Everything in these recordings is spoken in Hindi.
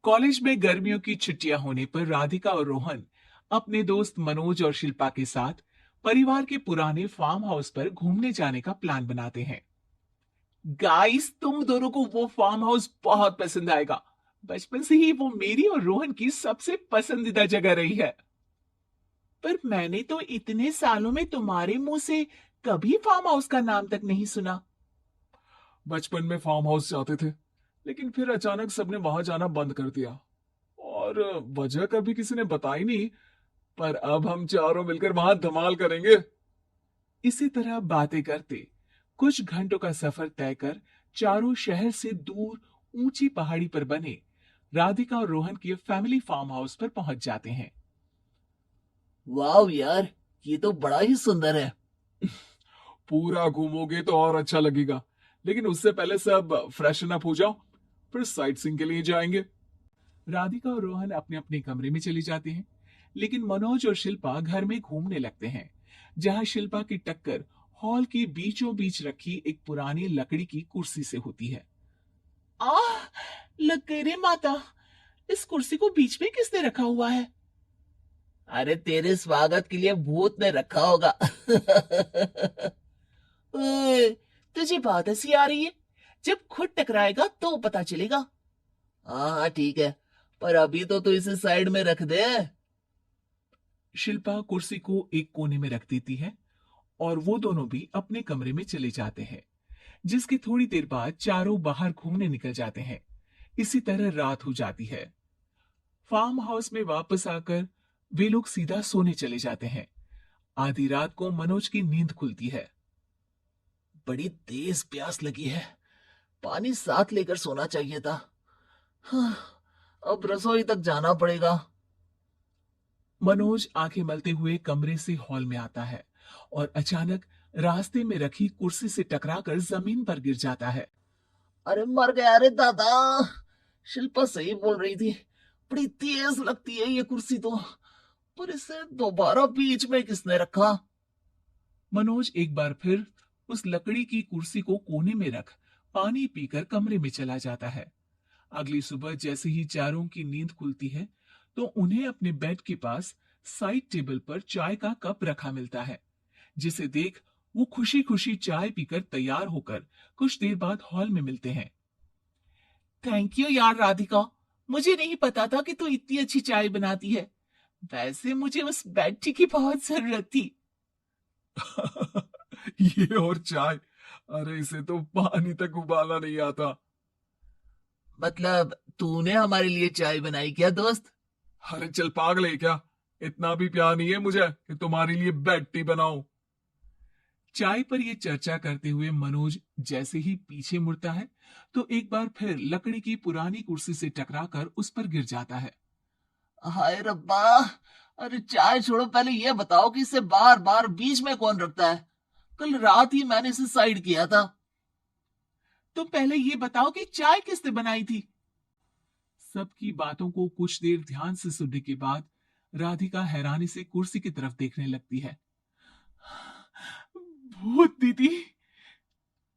कॉलेज में गर्मियों की छुट्टियां होने पर राधिका और रोहन अपने दोस्त मनोज और शिल्पा के साथ परिवार के पुराने फार्म हाउस पर घूमने जाने का प्लान बनाते हैं। गाइस, तुम दोनों को वो फार्म हाउस बहुत पसंद आएगा। बचपन से ही वो मेरी और रोहन की सबसे पसंदीदा जगह रही है। पर मैंने तो इतने सालों में तुम्हारे मुंह से कभी फार्म हाउस का नाम तक नहीं सुना। बचपन में फार्म हाउस जाते थे, लेकिन फिर अचानक सबने वहां जाना बंद कर दिया और वजह कभी किसी ने बताई नहीं। पर अब हम चारों मिलकर वहां धमाल करेंगे। इसी तरह बातें करते कुछ घंटों का सफर तय कर चारों शहर से दूर ऊंची पहाड़ी पर बने राधिका और रोहन के फैमिली फार्म हाउस पर पहुंच जाते हैं। वाह यार, ये तो बड़ा ही सुंदर है। पूरा घूमोगे तो और अच्छा लगेगा, लेकिन उससे पहले सब फ्रेशन अप हो जाओ, फिर साइट सीइंग के लिए जाएंगे। राधिका और रोहन अपने अपने कमरे में चले जाते हैं, लेकिन मनोज और शिल्पा घर में घूमने लगते हैं, जहां शिल्पा की टक्कर हॉल के बीचों बीच रखी एक पुरानी लकड़ी की कुर्सी से होती है। आह, लग गई रे माता। इस कुर्सी को बीच में किसने रखा हुआ है? अरे तेरे स्वागत के लिए भूत ने रखा होगा। ओए, तुझे बहुत हंसी आ रही है। जब खुद टकराएगा तो पता चलेगा। हाँ हाँ ठीक है, पर अभी तो तू इसे साइड में रख दे। शिल्पा कुर्सी को एक कोने में रख देती है और वो दोनों भी अपने कमरे में चले जाते हैं, जिसकी थोड़ी देर बाद चारों बाहर घूमने निकल जाते हैं। इसी तरह रात हो जाती है। फार्म हाउस में वापस आकर वे लोग सीधा सोने चले जाते हैं। आधी रात को मनोज की नींद खुलती है। बड़ी तेज प्यास लगी है, पानी साथ लेकर सोना चाहिए था। हाँ, अब रसोई तक जाना पड़ेगा। मनोज आंखें मलते हुए कमरे से हॉल में आता है और अचानक रास्ते में रखी कुर्सी से टकराकर जमीन पर गिर जाता है। अरे मर गया रे दादा। शिल्पा सही बोल रही थी, बड़ी तेज लगती है ये कुर्सी तो। पर इसे दोबारा बीच में किसने रखा? मनोज एक बार फिर उस लकड़ी की कुर्सी को कोने में रख पानी पीकर कमरे में चला जाता है। अगली सुबह जैसे ही चारों की नींद खुलती है, तो उन्हें अपने बेड के पास साइड टेबल पर चाय का कप रखा मिलता है, जिसे देख वो खुशी खुशी चाय पीकर तैयार होकर कुछ देर बाद हॉल में मिलते हैं। थैंक यू यार राधिका, मुझे नहीं पता था कि तू इतनी अच्छी चाय बनाती है। वैसे मुझे उस बेड टी की बहुत जरूरत थी। ये और चाय, अरे इसे तो पानी तक उबालना नहीं आता। मतलब तूने हमारे लिए चाय बनाई क्या दोस्त? अरे चल पागल है क्या, इतना भी प्यार नहीं है मुझे कि तुम्हारे लिए बेड टी बनाऊं। चाय पर ये चर्चा करते हुए मनोज जैसे ही पीछे मुड़ता है, तो एक बार फिर लकड़ी की पुरानी कुर्सी से टकराकर उस पर गिर जाता है। हाय रब्बा। अरे चाय छोड़ो, पहले ये बताओ कि इसे बार बार बीच में कौन रखता है? कल रात ही मैंने इसे साइड किया था। तुम पहले ये बताओ कि चाय किसने बनाई थी? सबकी बातों को कुछ देर ध्यान से सुनने के बाद राधिका हैरानी से कुर्सी की तरफ देखने लगती है। भूत दीदी।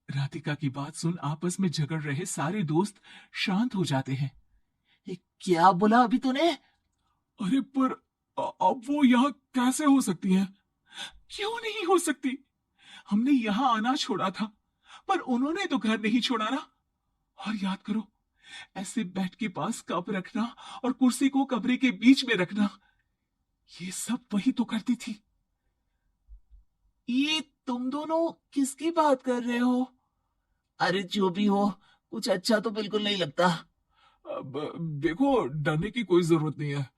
राधिका की बात सुन आपस में झगड़ रहे सारे दोस्त शांत हो जाते हैं। ये क्या बोला अभी तूने? अरे पर अब वो यहाँ कैसे हो सकती हैं? क्यों नहीं हो सकती? हमने यहाँ आना छोड़ा था, पर उन्होंने तो घर नहीं छोड़ा ना। और याद करो, ऐसे बेड के पास कप रखना और कुर्सी को कमरे के बीच में रखना, ये सब वही तो करती थी। ये तुम दोनों किसकी बात कर रहे हो? अरे जो भी हो, कुछ अच्छा तो बिल्कुल नहीं लगता। अब देखो, डरने की कोई जरूरत नहीं है।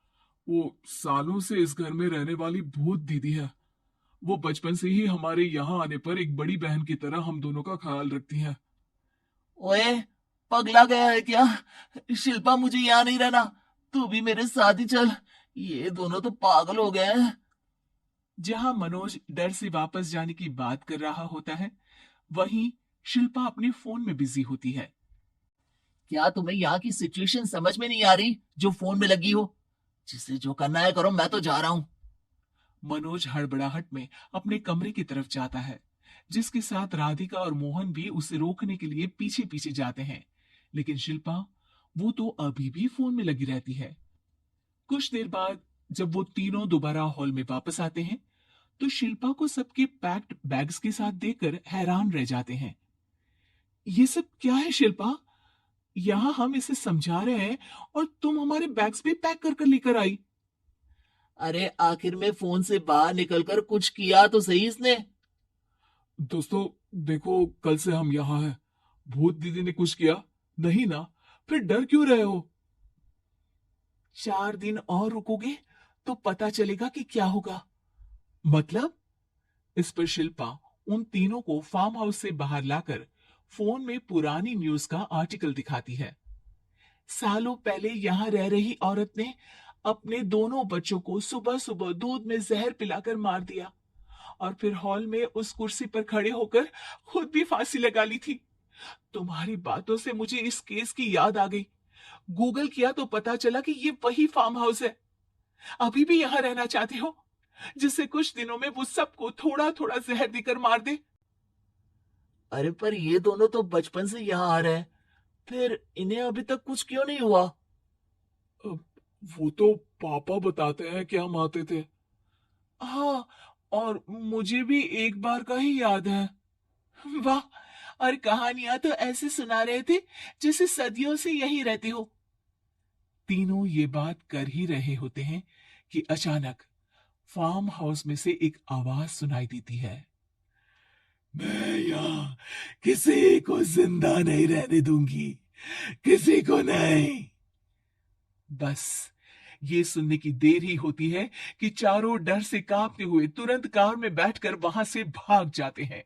वो सालों से इस घर में रहने वाली भूत दीदी है। वो बचपन से ही हमारे यहाँ आने पर एक बड़ी बहन की तरह हम दोनों का ख्याल रखती हैं। ओए, पगला गया है क्या? शिल्पा, मुझे यहाँ नहीं रहना, तू भी मेरे साथ ही चल। ये दोनों तो पागल हो गए हैं। जहां मनोज डर से वापस जाने की बात कर रहा होता है, वहीं शिल्पा अपने फोन में बिजी होती है। क्या तुम्हें यहाँ की सिचुएशन समझ में नहीं आ रही जो फोन में लगी हो? जिसे जो करना है करो, मैं तो जा रहा हूँ। मनोज हड़बड़ाहट में अपने कमरे की तरफ जाता है, जिसके साथ राधिका और मोहन भी उसे रोकने के लिए पीछे पीछे जाते हैं। लेकिन शिल्पा वो तो अभी भी फोन में लगी रहती है। कुछ देर बाद जब वो तीनों दोबारा हॉल में वापस आते हैं तो शिल्पा को सबके पैक्ड बैग्स के साथ देखकर हैरान रह जाते हैं। ये सब क्या है शिल्पा? यहाँ हम इसे समझा रहे हैं और तुम हमारे बैग्स भी पैक कर कर लेकर आई। अरे आखिर में फोन से बाहर निकलकर कुछ किया तो सही इसने। दोस्तों देखो, कल से हम यहाँ हैं। भूत दीदी ने कुछ किया नहीं ना? फिर डर क्यों रहे हो? 4 दिन और रुकोगे तो पता चलेगा कि क्या होगा। मतलब? इस पर शिल्पा उन तीनों को फार्म हाउस से बाहर लाकर फोन में पुरानी न्यूज का आर्टिकल दिखाती है। सालों पहले यहां रह रही औरत ने अपने दोनों बच्चों को सुबह सुबह दूध में जहर पिलाकर मार दिया और फिर हॉल में उस कुर्सी पर खड़े होकर खुद भी फांसी लगा ली थी। तुम्हारी बातों से मुझे इस केस की याद आ गई। गूगल किया तो पता चला कि ये वही फार्म हाउस है। अभी भी यहां रहना चाहते हो जिससे कुछ दिनों में वो सबको थोड़ा थोड़ा जहर देकर मार दे? अरे पर ये दोनों तो बचपन से यहाँ आ रहे हैं, फिर इन्हें अभी तक कुछ क्यों नहीं हुआ? वो तो पापा बताते हैं कि हम आते थे। हाँ, और मुझे भी एक बार का ही याद है। वाह, और कहानियां तो ऐसे सुना रहे थे जैसे सदियों से यहीं रहते हो। तीनों ये बात कर ही रहे होते हैं कि अचानक फार्म हाउस में से एक आवाज सुनाई देती है। मैं यहाँ किसी को जिंदा नहीं रहने दूंगी, किसी को नहीं। बस ये सुनने की देर ही होती है कि चारों डर से कांपते हुए तुरंत कार में बैठकर वहां से भाग जाते हैं।